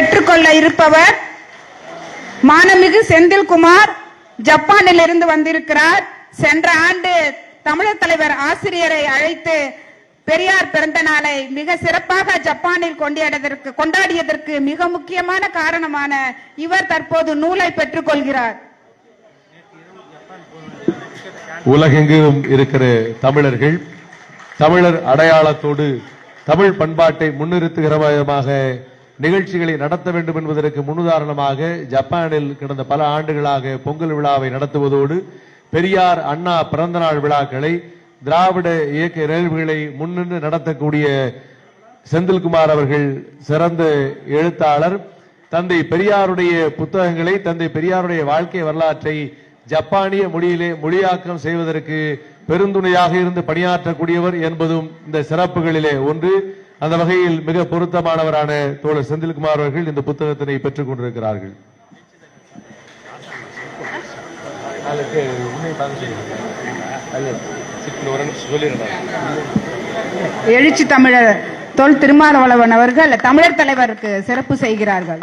பெற்றுக்கொள்ள இருப்பவர் மானமிகு செந்தில்குமார். ஜப்பானில் இருந்து வந்திருக்கிறார். சென்ற ஆண்டு தமிழர் தலைவர் ஆசிரியரை அழைத்து பெரியார் பிறந்த நாளை மிக சிறப்பாக ஜப்பானில் கொண்டாடியதற்கு மிக முக்கியமான காரணமான இவர் தற்போது நூலை பெற்றுக் கொள்கிறார். உலகெங்கும் இருக்கிற தமிழர்கள் தமிழர் அடையாளத்தோடு தமிழ் பண்பாட்டை முன்னிறுத்துகிற விதமாக நிகழ்ச்சிகளை நடத்த வேண்டும் என்பதற்கு முன்னுதாரணமாக ஜப்பானில் கடந்த பல ஆண்டுகளாக பொங்கல் விழாவை நடத்துவதோடு பெரியார் அண்ணா பிறந்தநாள் விழாக்களை திராவிட இயக்க நிகழ்வுகளை முன்னின்று நடத்தக்கூடிய செந்தில்குமார் அவர்கள் சிறந்த எழுத்தாளர். தந்தை பெரியாருடைய புத்தகங்களை, தந்தை பெரியாருடைய வாழ்க்கை வரலாற்றை ஜப்பானிய மொழியிலே மொழியாக்கம் செய்வதற்கு பெருந்துணையாக இருந்து பணியாற்றக்கூடியவர் என்பதும் இந்த சிறப்புகளிலே ஒன்று. அந்த வகையில் மிக பொருத்தமானவரான தோழர் செந்தில்குமார் அவர்கள் இந்த புத்தகத்தினை பெற்றுக் கொண்டிருக்கிறார்கள். எழுச்சி தமிழர் தொல் திருமாவளவன் அவர்கள் தமிழர் தலைவருக்கு சிறப்பு செய்கிறார்கள்.